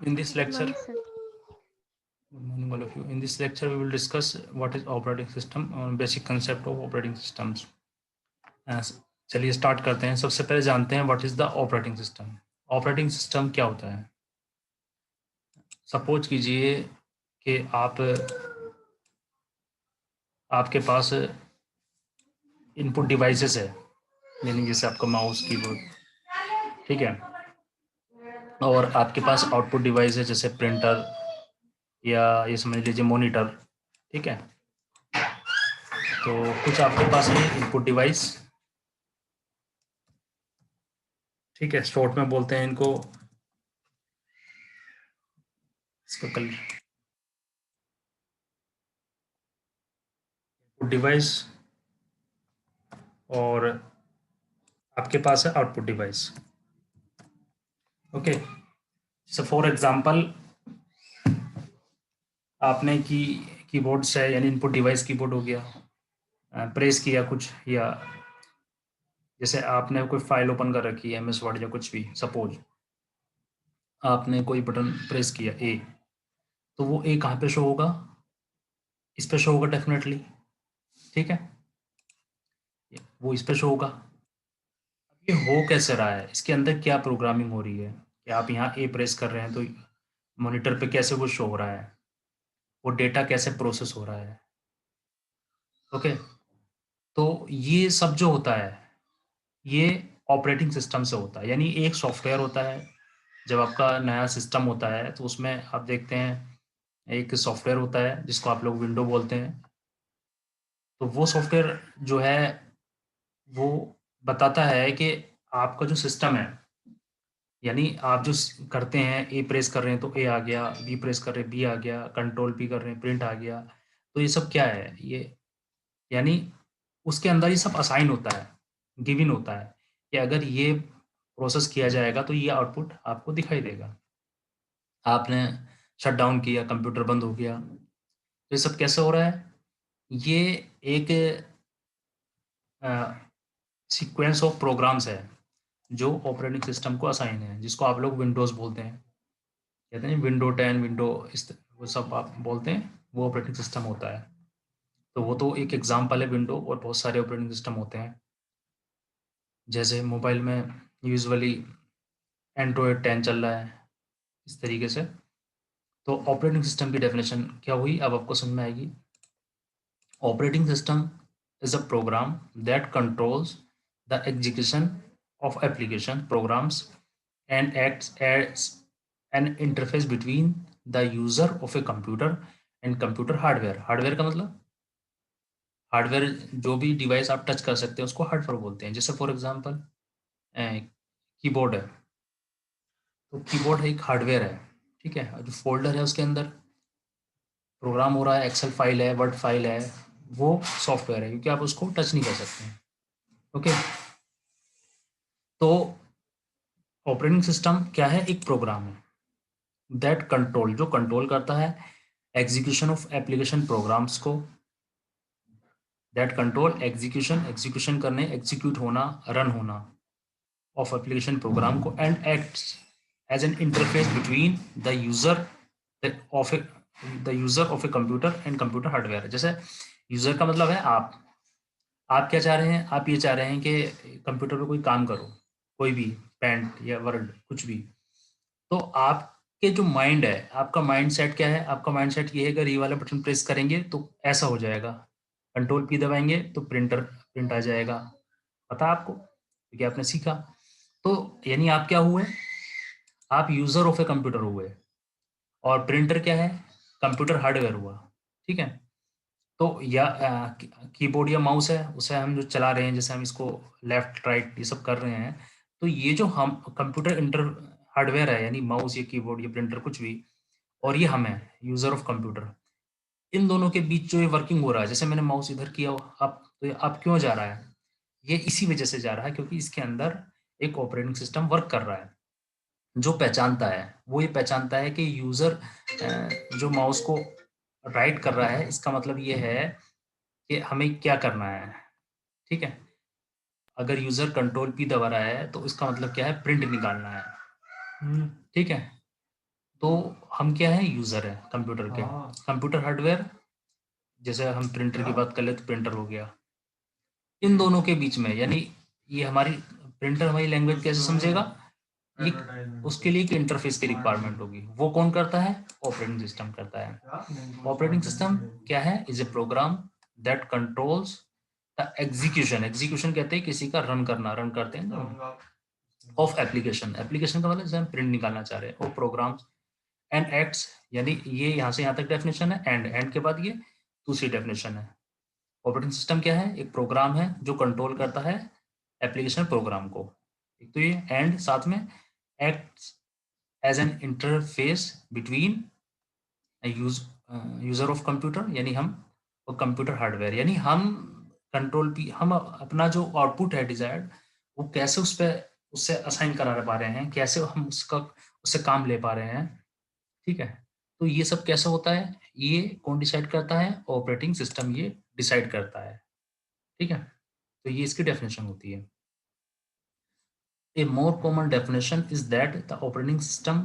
In this Good lecture, morning, sir. good morning all of you. In this lecture, we will discuss what is operating system और basic concept of operating systems. चलिए start करते हैं. सबसे पहले जानते हैं what is the operating system. Operating system क्या होता है. सपोज कीजिए कि आपके पास इनपुट डिवाइसेस है, यानी जैसे आपका माउस, कीबोर्ड, ठीक है, और आपके पास आउटपुट डिवाइस है जैसे प्रिंटर या ये समझ लीजिए मॉनिटर, ठीक है. तो कुछ आपके पास है इनपुट डिवाइस, ठीक है, शॉर्ट में बोलते हैं इनको, इसका कल डिवाइस, और आपके पास है output device. Okay, so for example आपने कीबोर्ड से, यानी इनपुट डिवाइस कीबोर्ड हो गया, प्रेस किया कुछ, या जैसे आपने कोई फाइल ओपन कर रखी है MS वर्ड या कुछ भी, सपोज आपने कोई बटन प्रेस किया ए, तो वो ए कहाँ पे शो होगा, इस पे शो होगा डेफिनेटली, ठीक है, वो इस पे शो होगा. ये हो कैसे रहा है, इसके अंदर क्या प्रोग्रामिंग हो रही है कि आप यहाँ ए प्रेस कर रहे हैं तो मॉनिटर पे कैसे वो शो हो रहा है, वो डेटा कैसे प्रोसेस हो रहा है. ओके, तो ये सब जो होता है ये ऑपरेटिंग सिस्टम से होता है, यानी एक सॉफ्टवेयर होता है. जब आपका नया सिस्टम होता है तो उसमें आप देखते हैं एक सॉफ्टवेयर होता है जिसको आप लोग विंडो बोलते हैं. तो वो सॉफ्टवेयर जो है वो बताता है कि आपका जो सिस्टम है, यानी आप जो करते हैं, ए प्रेस कर रहे हैं तो ए आ गया, बी प्रेस कर रहे हैं बी आ गया, कंट्रोल पी कर रहे हैं प्रिंट आ गया. तो ये सब क्या है, ये यानी उसके अंदर ये सब असाइन होता है, गिवन होता है कि अगर ये प्रोसेस किया जाएगा तो ये आउटपुट आपको दिखाई देगा. आपने शट डाउन किया, कंप्यूटर बंद हो गया, तो ये सब कैसे हो रहा है, ये एक सीक्वेंस ऑफ प्रोग्राम्स है जो ऑपरेटिंग सिस्टम को असाइन है, जिसको आप लोग विंडोज़ बोलते हैं, कहते हैं विंडो 10, विंडो वो सब आप बोलते हैं, वो ऑपरेटिंग सिस्टम होता है. तो वो तो एक एग्जांपल है विंडो, और बहुत सारे ऑपरेटिंग सिस्टम होते हैं. जैसे मोबाइल में यूजुअली एंड्रॉयड 10 चल रहा है, इस तरीके से. तो ऑपरेटिंग सिस्टम की डेफिनेशन क्या हुई, अब आपको समझ में आएगी. Operating system is a program that controls the execution of application programs and acts as an interface between the user of a computer and computer hardware. Hardware का मतलब, हार्डवेयर जो भी डिवाइस आप टच कर सकते हैं उसको हार्डवेयर बोलते हैं. जैसे फॉर एग्जांपल कीबोर्ड है, तो कीबोर्ड एक हार्डवेयर है, ठीक है. जो फोल्डर है उसके अंदर प्रोग्राम हो रहा है, एक्सेल फाइल है, वर्ड फाइल है, वो सॉफ्टवेयर है, क्योंकि आप उसको टच नहीं कर सकते हैं. ओके, तो ऑपरेटिंग सिस्टम क्या है, एक प्रोग्राम है दैट कंट्रोल, जो कंट्रोल करता है एग्जीक्यूशन ऑफ एप्लीकेशन प्रोग्राम्स को, दैट कंट्रोल एग्जीक्यूशन, एग्जीक्यूशन करने, एग्जीक्यूट होना, रन होना ऑफ एप्लीकेशन प्रोग्राम को, and acts as an interface between the user of a computer and computer hardware. जैसे यूजर का मतलब है आप क्या चाह रहे हैं, आप ये चाह रहे हैं कि कंप्यूटर पे कोई काम करो, कोई भी पेंट या वर्ड कुछ भी. तो आपके जो माइंड है, आपका माइंड सेट क्या है, आपका माइंड सेट ये है अगर ये वाला बटन प्रेस करेंगे तो ऐसा हो जाएगा, कंट्रोल पी दबाएंगे तो प्रिंट आ जाएगा. पता है आपको, क्योंकि आपने सीखा. तो यानी आप क्या हुए, आप यूजर ऑफ ए कंप्यूटर हुए, और प्रिंटर क्या है, कंप्यूटर हार्डवेयर हुआ, ठीक है. तो या कीबोर्ड या माउस है, उसे हम जो चला रहे हैं, जैसे हम इसको लेफ्ट राइट ये सब कर रहे हैं, तो ये जो हम कंप्यूटर इंटर हार्डवेयर है, यानी माउस या कीबोर्ड या प्रिंटर कुछ भी, और ये हम है यूजर ऑफ कंप्यूटर. इन दोनों के बीच जो ये वर्किंग हो रहा है, जैसे मैंने माउस इधर किया, अब तो ये अब क्यों जा रहा है, ये इसी वजह से जा रहा है क्योंकि इसके अंदर एक ऑपरेटिंग सिस्टम वर्क कर रहा है, जो पहचानता है, वो ये पहचानता है कि यूजर जो माउस को राइट कर रहा है, इसका मतलब ये है कि हमें क्या करना है, ठीक है. अगर यूजर कंट्रोल पी दबा रहा है तो इसका मतलब क्या है, प्रिंट निकालना है, ठीक है. तो हम क्या है, यूजर है कंप्यूटर के। कंप्यूटर हार्डवेयर, जैसे हम प्रिंटर की बात कर ले तो प्रिंटर हो गया। इन दोनों के बीच में, यानी ये हमारी प्रिंटर हमारी लैंग्वेज कैसे समझेगा, ये उसके लिए एक इंटरफेस की रिक्वायरमेंट होगी। वो कौन करता है, ऑपरेटिंग सिस्टम करता है। ऑपरेटिंग सिस्टम क्या है, is a program that controls the execution, execution कहते हैं किसी का रन करना, रन करते हैं ऑफ एप्लीकेशन। एप्लीकेशन का मतलब जैसे हम प्रिंट निकालना चाह रहे हैं, वो प्रोग्राम एंड एक्ट्स, यानी ये यहाँ से यहाँ तक डेफिनेशन है, एंड के बाद ये दूसरी डेफिनेशन है। ऑपरेटिंग सिस्टम क्या है, एक प्रोग्राम है जो कंट्रोल करता है एप्लीकेशन प्रोग्राम को। एक तो ये एंड, साथ में acts as an interface between user of computer, यानी हम और कंप्यूटर हार्डवेयर, यानी हम कंट्रोल भी, हम अपना जो आउटपुट है डिजायर्ड, वो कैसे उस पर उससे असाइन करा पा रहे हैं, कैसे हम उसका उससे काम ले पा रहे हैं। ठीक है, तो ये सब कैसे होता है, ये कौन डिसाइड करता है, ऑपरेटिंग सिस्टम ये डिसाइड करता है। ठीक है, तो ये इसकी डेफिनेशन होती है। A more common definition is that the operating system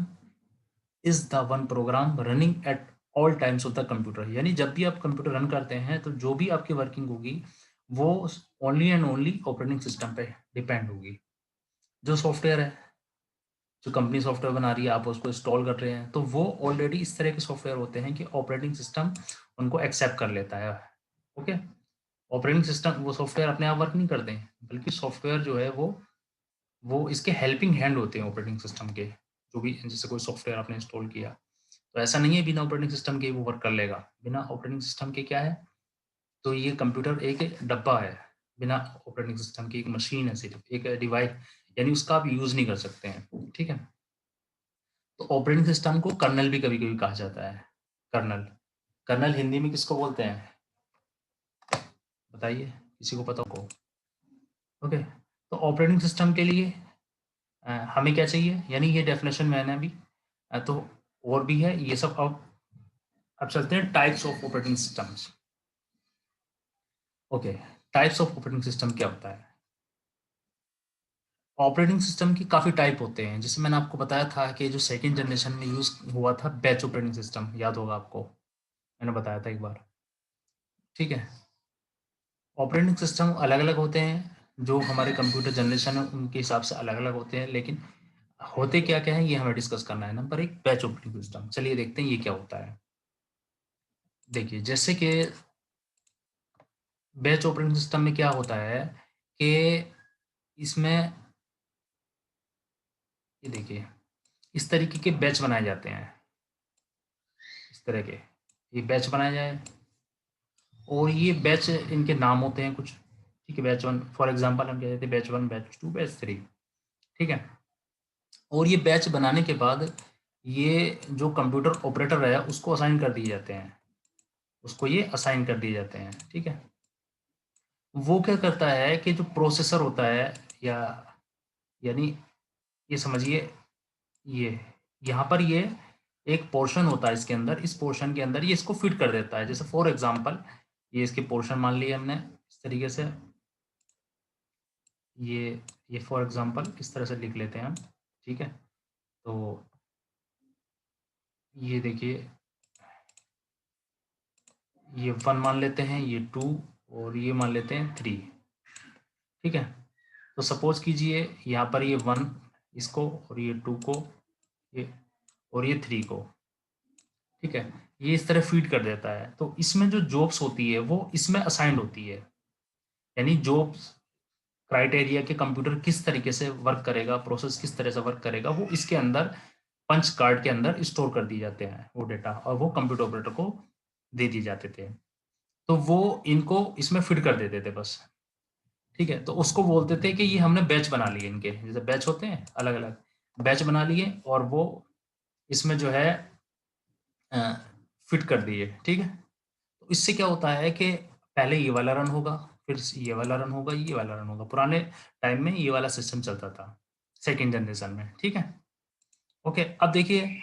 is the one program running at all times of the computer, यानी जब भी आप कंप्यूटर रन करते हैं तो जो भी आपकी वर्किंग होगी वो only and only operating system पे डिपेंड होगी। जो सॉफ्टवेयर है, जो कंपनी सॉफ्टवेयर बना रही है, आप उसको इंस्टॉल कर रहे हैं, तो वो ऑलरेडी इस तरह के सॉफ्टवेयर होते हैं कि ऑपरेटिंग सिस्टम उनको एक्सेप्ट कर लेता है। ओके, ऑपरेटिंग सिस्टम, वो सॉफ्टवेयर अपने आप वर्क नहीं करते हैं, बल्कि सॉफ्टवेयर जो है वो इसके हेल्पिंग हैंड होते हैं ऑपरेटिंग सिस्टम के। जो भी, जैसे कोई सॉफ्टवेयर आपने इंस्टॉल किया, तो ऐसा नहीं है बिना ऑपरेटिंग सिस्टम के वो वर्क कर लेगा। बिना ऑपरेटिंग सिस्टम के क्या है, तो ये कंप्यूटर एक डब्बा है, बिना ऑपरेटिंग सिस्टम की एक मशीन है, सिर्फ एक डिवाइस, यानी उसका आप यूज नहीं कर सकते हैं। ठीक है, तो ऑपरेटिंग सिस्टम को कर्नल भी कभी कभी कहा जाता है। कर्नल, कर्नल हिंदी में किसको बोलते हैं, बताइए, किसी को पता हो? ओके, तो ऑपरेटिंग सिस्टम के लिए हमें क्या चाहिए, यानी ये डेफिनेशन मैंने अभी तो और भी है ये सब। अब चलते हैं types of operating systems. Okay, types of operating system क्या होता है। ऑपरेटिंग सिस्टम की काफ़ी टाइप होते हैं, जैसे मैंने आपको बताया था कि जो सेकेंड जनरेशन में यूज़ हुआ था बैच ऑपरेटिंग सिस्टम, याद होगा आपको, मैंने बताया था एक बार। ठीक है, ऑपरेटिंग सिस्टम अलग अलग होते हैं, जो हमारे कंप्यूटर जनरेशन है उनके हिसाब से अलग अलग होते हैं, लेकिन होते क्या क्या है ये हमें डिस्कस करना है। नंबर एक, बैच ऑपरेटिंग सिस्टम, चलिए देखते हैं ये क्या होता है। देखिए, जैसे कि बैच ऑपरेटिंग सिस्टम में क्या होता है कि इसमें, ये देखिए, इस तरीके के बैच बनाए जाते हैं, इस तरह के ये बैच बनाए जाए, और ये बैच इनके नाम होते हैं कुछ। ठीक है, बैच वन फॉर एग्जांपल हम कह देते हैं batch one, batch two, batch three. ठीक है, और ये बैच बनाने के बाद ये जो कंप्यूटर ऑपरेटर है उसको असाइन कर दिए जाते हैं, उसको ये असाइन कर दिए जाते हैं। ठीक है, वो क्या करता है कि जो प्रोसेसर होता है, या यानी ये समझिए, ये यहाँ पर ये एक पोर्शन होता है इसके अंदर, इस पोर्शन के अंदर ये इसको फिट कर देता है। जैसे फॉर एग्जांपल ये इसके पोर्शन मान लिए हमने इस तरीके से, ये फॉर एग्जांपल इस तरह से लिख लेते हैं हम। ठीक है, तो ये देखिए, ये वन मान लेते हैं, ये टू, और ये मान लेते हैं थ्री। ठीक है, तो सपोज कीजिए यहाँ पर ये वन इसको, और ये टू को, ये और ये थ्री को। ठीक है, ये इस तरह फीड कर देता है, तो इसमें जो जॉब्स होती है वो इसमें असाइंड होती है, यानी जॉब्स क्राइटेरिया के कंप्यूटर किस तरीके से वर्क करेगा, प्रोसेस किस तरह से वर्क करेगा, वो इसके अंदर पंच कार्ड के अंदर स्टोर कर दिए जाते हैं वो डेटा, और वो कंप्यूटर ऑपरेटर को दे दिए जाते थे। तो वो इनको इसमें फिट कर देते थे बस। ठीक है, तो उसको बोलते थे कि ये हमने बैच बना लिए, इनके जैसे बैच होते हैं अलग अलग बैच बना लिए, और वो इसमें जो है फिट कर दिए। ठीक है, तो इससे क्या होता है कि पहले ये वाला रन होगा, फिर ये वाला रन होगा, ये वाला रन होगा। पुराने टाइम में ये वाला सिस्टम चलता था सेकेंड जनरेशन में। ठीक है, ओके, अब देखिए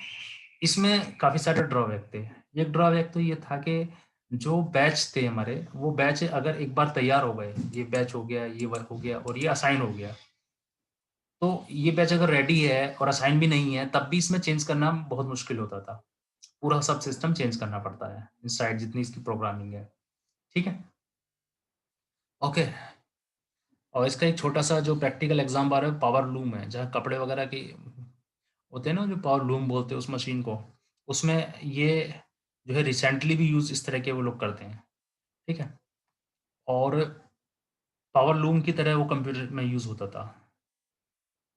इसमें काफ़ी सारे ड्रॉबैक थे। एक ड्रॉबैक तो ये था कि जो बैच थे हमारे, वो बैच अगर एक बार तैयार हो गए, ये बैच हो गया, ये वर्क हो गया और ये असाइन हो गया, तो ये बैच अगर रेडी है और असाइन भी नहीं है, तब भी इसमें चेंज करना बहुत मुश्किल होता था। पूरा सब सिस्टम चेंज करना पड़ता है, इनसाइड जितनी इसकी प्रोग्रामिंग है, ठीक है? ओके। और इसका एक छोटा-सा जो प्रैक्टिकल एग्ज़ाम आ रहा है, पावर लूम है, जहाँ कपड़े वगैरह की होते हैं ना, जो पावर लूम बोलते हैं उस मशीन को, उसमें ये जो है रिसेंटली भी यूज़ इस तरह के वो लोग करते हैं, ठीक है? और पावर लूम की तरह वो कंप्यूटर में यूज़ होता था।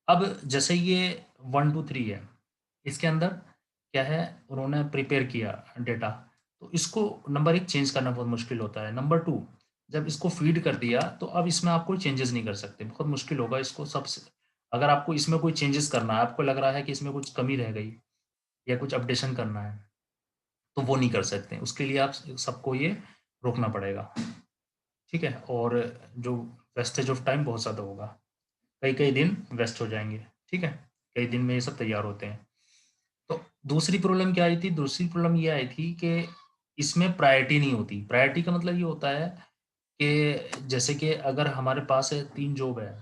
अब जैसे ये 1, 2, 3 है, इसके अंदर क्या है, उन्होंने प्रिपेयर किया डेटा, तो इसको नंबर 1 चेंज करना बहुत मुश्किल होता है। नंबर 2, जब इसको फीड कर दिया, तो अब इसमें आप कोई चेंजेस नहीं कर सकते, बहुत मुश्किल होगा इसको सबसे। अगर आपको इसमें कोई चेंजेस करना है, आपको लग रहा है कि इसमें कुछ कमी रह गई या कुछ अपडेशन करना है, तो वो नहीं कर सकते। उसके लिए आप सबको ये रोकना पड़ेगा, ठीक है? और जो वेस्टेज ऑफ टाइम बहुत ज़्यादा होगा, कई-कई दिन वेस्ट हो जाएँगे, ठीक है? कई दिन में ये सब तैयार होते हैं। तो दूसरी प्रॉब्लम क्या आई थी? दूसरी प्रॉब्लम ये आई थी कि इसमें प्रायोरिटी नहीं होती। प्रायोरिटी का मतलब ये होता है कि जैसे कि अगर हमारे पास 3 जॉब है,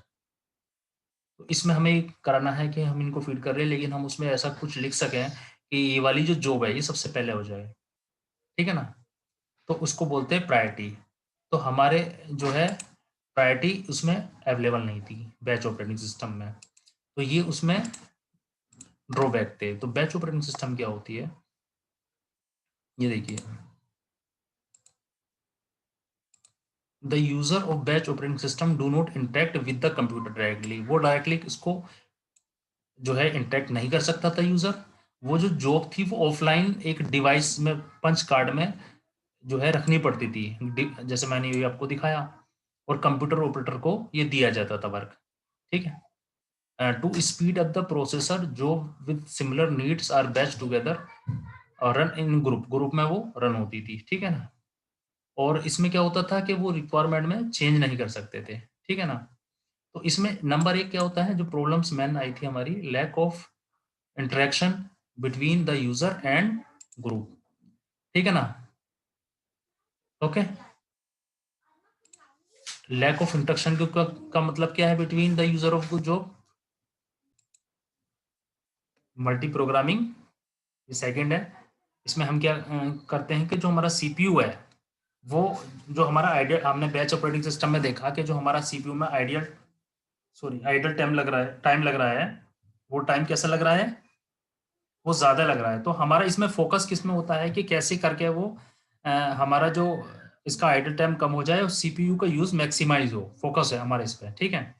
तो इसमें हमें कराना है कि हम इनको फीड कर रहे हैं, लेकिन हम उसमें ऐसा कुछ लिख सकें कि ये वाली जो जॉब है, ये सबसे पहले हो जाए, ठीक है ना? तो उसको बोलते हैं प्रायोरिटी। तो हमारे जो है प्रायोरिटी उसमें अवेलेबल नहीं थी बैच ऑपरेटिंग सिस्टम में। तो ये उसमें ड्रॉबैक थे। तो बैच ऑपरेटिंग सिस्टम क्या होती है? ये देखिए, the user of batch operating system do not interact with the computer directly. वो डायरेक्टली इसको जो है इंटरेक्ट नहीं कर सकता था यूजर। वो जो जॉब थी वो ऑफलाइन एक डिवाइस में पंच कार्ड में जो है रखनी पड़ती थी, जैसे मैंने ये आपको दिखाया, और कंप्यूटर ऑपरेटर को ये दिया जाता था वर्क, ठीक है? To speed up the processor job with similar needs are batch together और रन इन ग्रुप में वो रन होती थी, ठीक है ना? और इसमें क्या होता था कि वो रिक्वायरमेंट में चेंज नहीं कर सकते थे, ठीक है ना? तो इसमें नंबर 1 क्या होता है, जो प्रॉब्लम्स मेन आई थी हमारी, lack of interaction between the user and group, ठीक है ना? ओके। लैक ऑफ इंटरेक्शन का मतलब क्या है between the user of job? Multi programming, ये सेकंड है। इसमें हम क्या करते हैं कि जो हमारा सीपीयू है, वो जो हमारा आइडियल, हमने बैच ऑपरेटिंग सिस्टम में देखा कि जो हमारा सीपीयू में आइडल टाइम लग रहा है, वो टाइम कैसा लग रहा है? वो ज़्यादा लग रहा है। तो हमारा इसमें फ़ोकस किसमें होता है कि कैसे करके वो हमारा जो इसका आइडल टाइम कम हो जाए और सीपीयू का यूज़ मैक्सिमाइज़ हो, फ़ोकस है हमारा इस पे, ठीक है?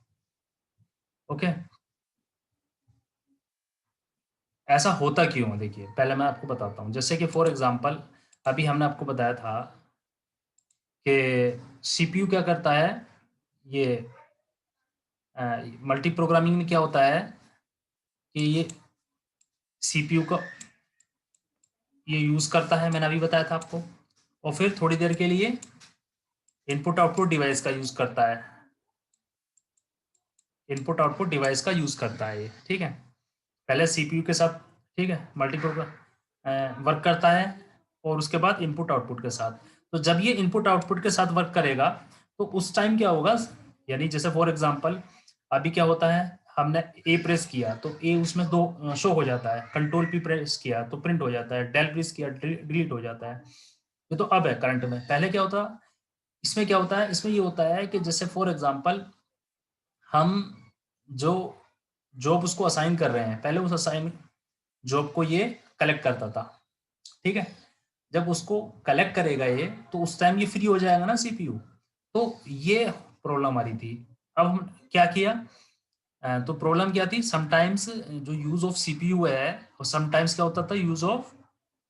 ओके। ऐसा होता क्यों है देखिए, पहले मैं आपको बताता हूँ। जैसे कि फॉर एग्ज़ाम्पल अभी हमने आपको बताया था कि सीपीयू क्या करता है, ये मल्टी प्रोग्रामिंग में क्या होता है कि ये सीपीयू का ये यूज़ करता है, मैंने अभी बताया था आपको, और फिर थोड़ी देर के लिए इनपुट आउटपुट डिवाइस का यूज़ करता है। इनपुट आउटपुट डिवाइस का यूज़ करता है ये, ठीक है? पहले सीपीयू के साथ, ठीक है, मल्टीप्रोग्राम वर्क करता है, और उसके बाद इनपुट आउटपुट के साथ। तो जब ये इनपुट आउटपुट के साथ वर्क करेगा, तो उस टाइम क्या होगा, यानी जैसे फॉर एग्जांपल अभी क्या होता है, हमने ए प्रेस किया तो ए उसमें दो शो हो जाता है, कंट्रोल पी प्रेस किया तो प्रिंट हो जाता है, डेल प्रेस किया डिलीट हो जाता है। ये तो अब है करंट में, पहले क्या होता, इसमें क्या होता है, इसमें ये होता है कि जैसे फॉर एग्जांपल हम जो जॉब उसको असाइन कर रहे हैं, पहले उस असाइन जॉब को ये कलेक्ट करता था, ठीक है? जब उसको कलेक्ट करेगा ये, तो उस टाइम ये फ्री हो जाएगा ना सीपीयू। तो ये प्रॉब्लम आ रही थी। अब हम क्या किया, तो प्रॉब्लम क्या थी, समटाइम्स जो यूज ऑफ सीपीयू है, और समटाइम्स क्या होता था, यूज ऑफ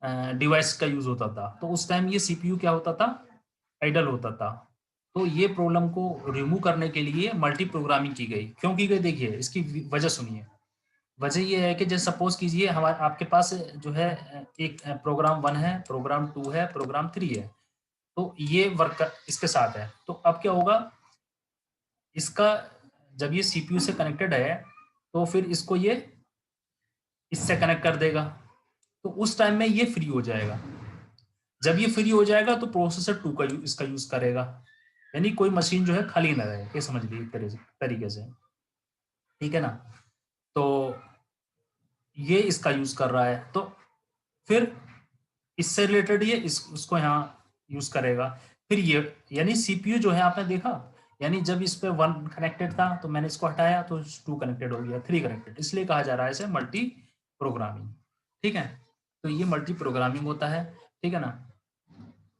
डिवाइस का यूज होता था। तो उस टाइम ये सीपीयू क्या होता था, आइडल होता था। तो ये प्रॉब्लम को रिमूव करने के लिए मल्टी प्रोग्रामिंग की गई। क्यों की गई, देखिए इसकी वजह सुनिए। वजह ये है कि जैसे सपोज कीजिए हमारे आपके पास जो है एक प्रोग्राम 1 है, प्रोग्राम 2 है, प्रोग्राम 3 है। तो ये वर्क इसके साथ है। तो अब क्या होगा, इसका जब ये सीपीयू से कनेक्टेड है, तो फिर इसको ये इससे कनेक्ट कर देगा, तो उस टाइम में ये फ्री हो जाएगा। जब ये फ्री हो जाएगा तो प्रोसेसर 2 का इसका यूज करेगा, यानी कोई मशीन जो है खाली ना रहे, ये समझ लीजिए एक तरीके से। ठीक है ना। तो ये इसका यूज कर रहा है, तो फिर इससे रिलेटेड ये उसको यहाँ यूज करेगा। फिर ये यानी सीपीयू जो है आपने देखा, यानी जब इस पे 1 कनेक्टेड था तो मैंने इसको हटाया तो 2 कनेक्टेड हो गया, 3 कनेक्टेड, इसलिए कहा जा रहा है इसे मल्टी प्रोग्रामिंग। ठीक है, तो ये मल्टी प्रोग्रामिंग होता है। ठीक है ना।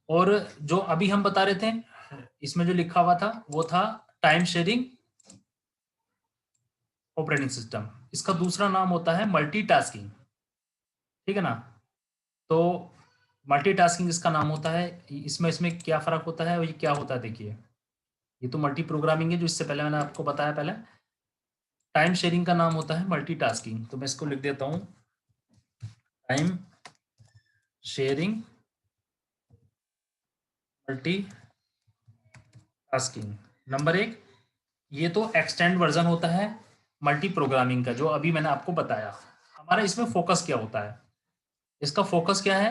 और जो अभी हम बता रहे थे, इसमें जो लिखा हुआ था वो था टाइम शेयरिंग ऑपरेटिंग सिस्टम। इसका दूसरा नाम होता है मल्टीटास्किंग। ठीक है ना। तो मल्टीटास्किंग इसका नाम होता है। इसमें इसमें क्या फर्क होता है और ये क्या होता है, देखिए। ये तो मल्टी प्रोग्रामिंग है जो इससे पहले मैंने आपको बताया। पहले टाइम शेयरिंग का नाम होता है मल्टीटास्किंग। तो मैं इसको लिख देता हूं, टाइम शेयरिंग मल्टीटास्किंग। नंबर 1, ये तो एक्सटेंड वर्जन होता है मल्टी प्रोग्रामिंग का, जो अभी मैंने आपको बताया। हमारा इसमें फोकस क्या होता है, इसका फोकस क्या है,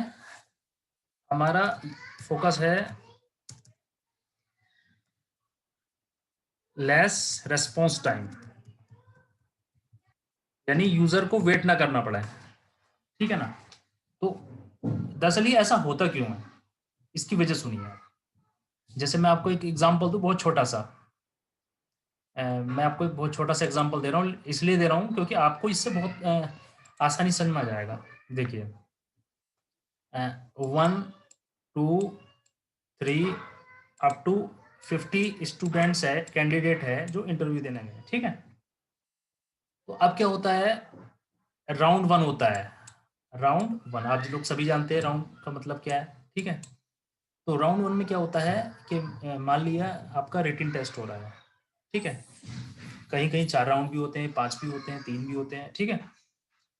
हमारा फोकस है लेस रेस्पॉन्स टाइम, यानी यूजर को वेट ना करना पड़े। ठीक है ना। तो दरअसल ये ऐसा होता क्यों है, इसकी वजह सुनिए आप। जैसे मैं आपको एक एग्जांपल दूं, बहुत छोटा सा। मैं आपको एक बहुत छोटा सा एग्जांपल दे रहा हूँ, इसलिए दे रहा हूँ क्योंकि आपको इससे बहुत आसानी समझ में आ जाएगा। देखिए, 1 2 3 अप टू 50 स्टूडेंट्स है, कैंडिडेट है जो इंटरव्यू देने में। ठीक है। तो अब क्या होता है, राउंड 1 होता है। राउंड 1 आप लोग सभी जानते हैं राउंड का मतलब क्या है। ठीक है। तो राउंड 1 में क्या होता है कि मान लिया आपका रिटन टेस्ट हो रहा है। ठीक है। कहीं कहीं 4 राउंड भी होते हैं, 5 भी होते हैं, 3 भी होते हैं। ठीक है।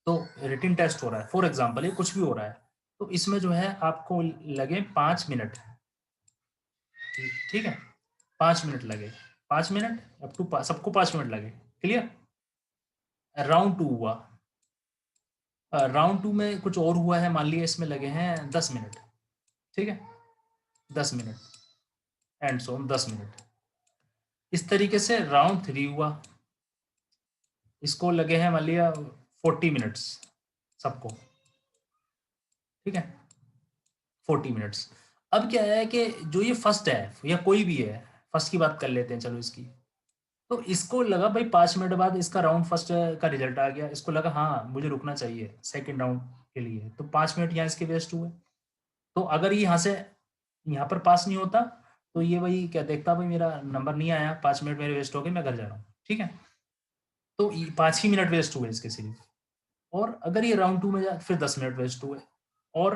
तो रिटन टेस्ट हो रहा है, फॉर एग्जाम्पल ये कुछ भी हो रहा है, तो इसमें जो है आपको लगे 5 मिनट। ठीक है, 5 मिनट लगे, 5 मिनट अप टू सबको 5 मिनट लगे। क्लियर। राउंड 2 हुआ, राउंड 2 में कुछ और हुआ है, मान लिया इसमें लगे हैं 10 मिनट। ठीक है, 10 मिनट एंड सो 10 मिनट। इस तरीके से राउंड 3 हुआ, इसको लगे हैं मान लिया 40 मिनट्स सबको। ठीक है, 40 मिनट्स। अब क्या है कि जो ये फर्स्ट है या कोई भी है, फर्स्ट की बात कर लेते हैं चलो इसकी। तो इसको लगा भाई 5 मिनट बाद इसका राउंड फर्स्ट का रिजल्ट आ गया, इसको लगा हाँ मुझे रुकना चाहिए सेकंड राउंड के लिए, तो 5 मिनट यहाँ इसके वेस्ट हुए। तो अगर ये यहाँ से यहाँ पर पास नहीं होता तो ये वही क्या देखता, भाई मेरा नंबर नहीं आया, 5 मिनट मेरे वेस्ट हो गए, मैं घर जा रहा हूँ। ठीक है। तो 5 ही मिनट वेस्ट हुए इसके सिर्फ। और अगर ये राउंड 2 में जाए फिर 10 मिनट वेस्ट हुए। और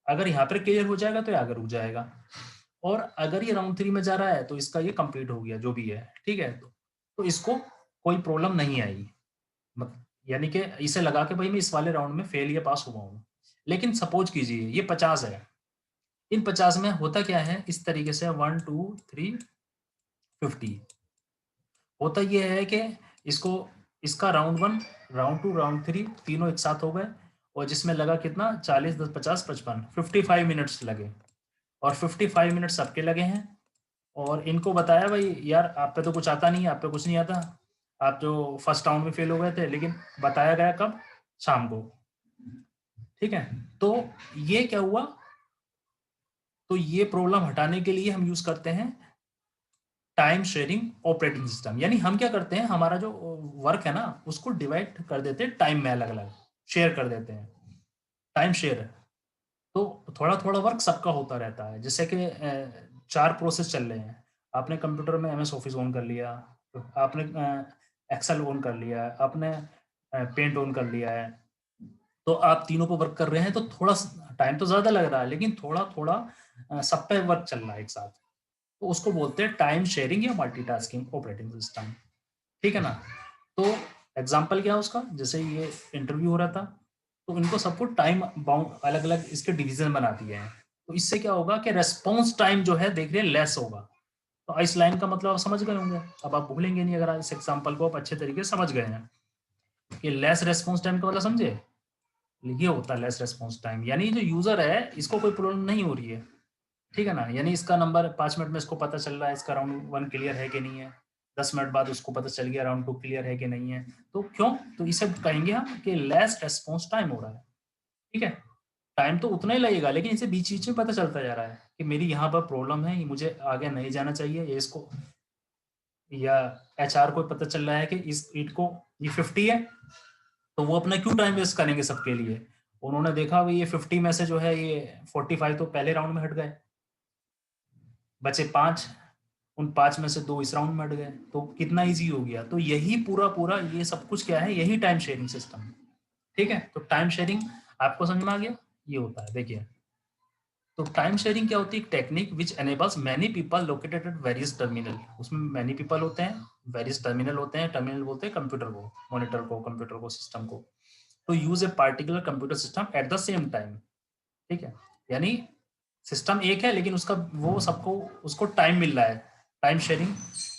अगर यहाँ पर क्लियर हो जाएगा तो ये आगे रुक जाएगा। और अगर ये राउंड 3 में जा रहा है तो इसका ये कंप्लीट हो गया जो भी है। ठीक है। तो इसको कोई प्रॉब्लम नहीं आएगी, यानी कि इसे लगा के भाई मैं इस वाले राउंड में फेल या पास हुआ हूँ। लेकिन सपोज कीजिए ये 50 है, इन 50 में होता क्या है, इस तरीके से 1 2 3 50 होता ये है कि इसको इसका राउंड 1 राउंड 2 राउंड 3 तीनों एक साथ हो गए, और जिसमें लगा कितना 40 10 50 55 55 मिनट्स लगे। और 55 मिनट सबके लगे हैं। और इनको बताया भाई यार आप पे तो कुछ आता नहीं है, आप पे कुछ नहीं आता, आप जो फर्स्ट राउंड में फेल हो गए थे। लेकिन बताया गया कब, शाम को। ठीक है। तो ये क्या हुआ, तो ये प्रॉब्लम हटाने के लिए हम यूज करते हैं टाइम शेयरिंग ऑपरेटिंग सिस्टम। यानी हम क्या करते हैं, हमारा जो वर्क है ना उसको डिवाइड कर देते हैं टाइम में, अलग अलग शेयर कर देते हैं, टाइम शेयर। तो थोड़ा थोड़ा वर्क सबका होता रहता है। जैसे कि 4 प्रोसेस चल रहे हैं, आपने कंप्यूटर में एमएस ऑफिस ऑन कर लिया, आपने एक्सेल ऑन कर लिया, आपने पेंट ऑन कर लिया है, तो आप तीनों पर वर्क कर रहे हैं, तो थोड़ा टाइम तो ज्यादा लग रहा है लेकिन थोड़ा थोड़ा सब पे वर्क चल रहा है एक साथ। तो उसको बोलते हैं टाइम शेयरिंग या मल्टीटास्किंग ऑपरेटिंग सिस्टम। ठीक है ना। तो एग्जाम्पल क्या है उसका, जैसे ये इंटरव्यू हो रहा था, तो इनको सबको टाइम बाउंड अलग अलग इसके डिवीजन बना दिए हैं। तो इससे क्या होगा कि रेस्पॉन्स टाइम जो है देख रहे हैं लेस होगा। तो इस लाइन का मतलब आप समझ गए होंगे, अब आप भूलेंगे नहीं अगर इस एग्जाम्पल को आप अच्छे तरीके से समझ गए हैं कि लेस रेस्पॉन्स टाइम का मतलब समझे। ये होता है लेस रेस्पॉन्स टाइम, यानी जो यूजर है इसको कोई प्रॉब्लम नहीं हो रही है। ठीक है ना, यानी इसका नंबर 5 मिनट में इसको पता चल रहा है इसका राउंड 1 क्लियर है कि नहीं है, 10 मिनट बाद उसको पता चल गया राउंड 2 क्लियर है कि नहीं है। तो क्यों? तो इसे कहेंगे हम कि लेस रेस्पॉन्स टाइम हो रहा है। ठीक है, टाइम तो उतना ही लगेगा, लेकिन इसे बीच बीच में पता चलता जा रहा है कि मेरी यहाँ पर प्रॉब्लम है, मुझे आगे नहीं जाना चाहिए, ये इसको या HR को पता चल रहा है कि इस ईट को ये 50 है, तो वो अपना क्यों टाइम वेस्ट करेंगे सबके लिए। उन्होंने देखा ये 50 में से जो है ये 45 तो पहले राउंड में हट गए, बचे 5, उन 5 में से 2 इस राउंड में हट गए, तो कितना इजी हो गया। तो यही पूरा पूरा ये सब कुछ क्या है, यही टाइम शेयरिंग सिस्टम। ठीक है, तो टाइम शेयरिंग आपको समझ में आ गया, ये होता है। देखिए, तो टाइम शेयरिंग क्या होती है, एक technique which enables many people located at various terminal. उसमें मैनी पीपल होते हैं, वेरियस टर्मिनल होते हैं, टर्मिनल बोलते हैं कंप्यूटर को, मॉनिटर को, कंप्यूटर को, सिस्टम को, तो use a particular computer system at the same time. ठीक है, यानी सिस्टम एक है लेकिन उसका वो सबको उसको टाइम मिल रहा है। Time sharing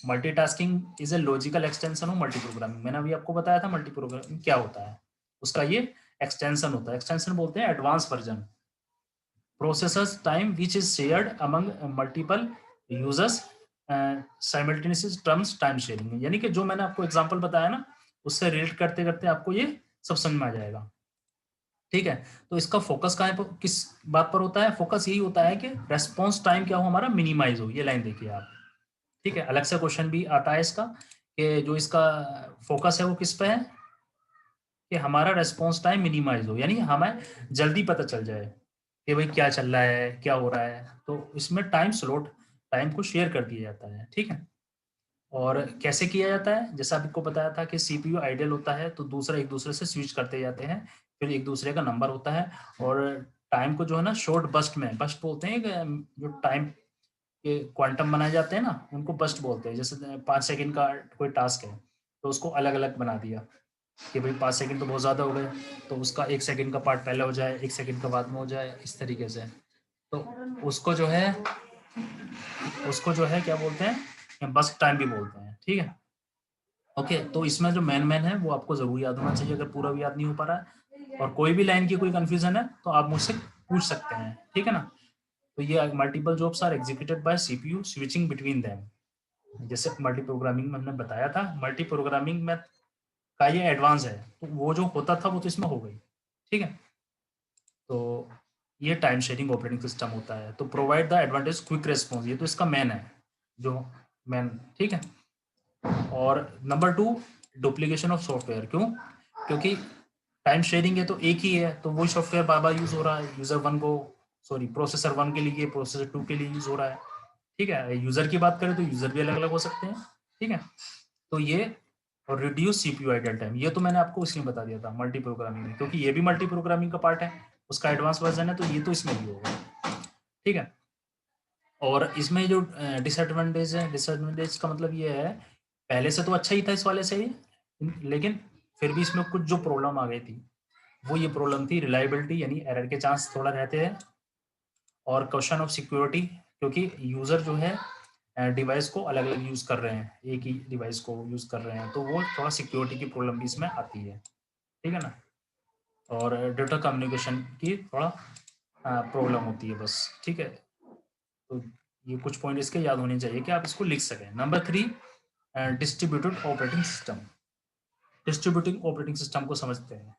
multitasking is a logical extension of multi programming. मैंने अभी आपको बताया था मल्टी प्रोग्रामिंग क्या होता है, उसका ये एक्सटेंशन होता है। एक्सटेंशन बोलते हैं advance version, processors time which is shared among multiple users simultaneous terms time sharing। यानी कि जो मैंने आपको एग्जांपल बताया ना, उससे रिलेट करते करते आपको ये सब समझ में आ जाएगा। ठीक है, तो इसका फोकस कहाँ है, किस बात पर होता है, फोकस यही होता है कि रेस्पॉन्स टाइम क्या हो हमारा, मिनिमाइज हो। ये लाइन देखिए आप। ठीक है, अलग से क्वेश्चन भी आता है इसका कि जो इसका फोकस है वो किस पे है, कि हमारा रेस्पॉन्स टाइम मिनिमाइज हो, यानी हमें जल्दी पता चल जाए कि भाई क्या चल रहा है, क्या हो रहा है। तो इसमें टाइम स्लॉट, टाइम को शेयर कर दिया जाता है। ठीक है, और कैसे किया जाता है, जैसा आपको बताया था कि सीपीयू आइडियल होता है तो दूसरा एक दूसरे से स्विच करते जाते हैं, फिर एक दूसरे का नंबर होता है, और टाइम को जो है ना शॉर्ट बस्ट में, बस्ट बोलते हैं जो टाइम के क्वांटम बनाए जाते हैं ना, उनको बस्ट बोलते हैं। जैसे 5 सेकंड का कोई टास्क है तो उसको अलग अलग बना दिया कि भाई 5 सेकंड तो बहुत ज़्यादा हो गए, तो उसका 1 सेकंड का पार्ट पहले हो जाए, 1 सेकंड का बाद में हो जाए, इस तरीके से। तो उसको जो है क्या बोलते हैं, बस टाइम भी बोलते हैं। ठीक है, ओके। तो इसमें जो मैन है वो आपको जरूर याद होना चाहिए, अगर पूरा भी याद नहीं हो पा रहा है और कोई भी लाइन की कोई कंफ्यूजन है तो आप मुझसे पूछ सकते हैं। ठीक है ना, तो ये multiple jobs are executed by CPU switching between them. जैसे मल्टी प्रोग्रामिंग में हमने बताया था, मल्टी प्रोग्रामिंग में का ये एडवांस है, तो वो जो होता था वो तो इसमें हो गई। ठीक है, तो ये टाइम शेयरिंग ऑपरेटिंग सिस्टम होता है। तो provide the advantage quick response, ये तो इसका मैन है, जो मैन। ठीक है, और नंबर 2 डुप्लीकेशन ऑफ सॉफ्टवेयर। क्यों? क्योंकि टाइम शेयरिंग है तो एक ही है, तो वही सॉफ्टवेयर बार बार यूज हो रहा है, यूजर 1 को, सॉरी प्रोसेसर 1 के लिए, प्रोसेसर 2 के लिए यूज हो रहा है। ठीक है, यूजर की बात करें तो यूजर भी अलग अलग हो सकते हैं। ठीक है, तो ये, और रिड्यूस सीपीयू आइडल टाइम, ये तो मैंने आपको इसलिए बता दिया था मल्टी प्रोग्रामिंग में, क्योंकि ये भी मल्टी प्रोग्रामिंग का पार्ट है, उसका एडवांस वर्जन है, तो ये तो इसमें भी होगा। ठीक है, और इसमें जो डिसएडवांटेज है, डिसएडवांटेज का मतलब ये है, पहले से तो अच्छा ही था इस वाले से ही, लेकिन फिर भी इसमें कुछ जो प्रॉब्लम आ गई थी, वो ये प्रॉब्लम थी रिलायबिलिटी, यानी एरर के चांस थोड़ा रहते हैं, और क्वेश्चन ऑफ सिक्योरिटी, क्योंकि यूजर जो है डिवाइस को अलग अलग यूज कर रहे हैं, एक ही डिवाइस को यूज कर रहे हैं, तो वो थोड़ा सिक्योरिटी की प्रॉब्लम भी इसमें आती है। ठीक है ना, और डेटा कम्युनिकेशन की थोड़ा प्रॉब्लम होती है बस। ठीक है, तो ये कुछ पॉइंट इसके याद होने चाहिए कि आप इसको लिख सकें। Number 3 distributed operating system. Distributing operating system को समझते हैं।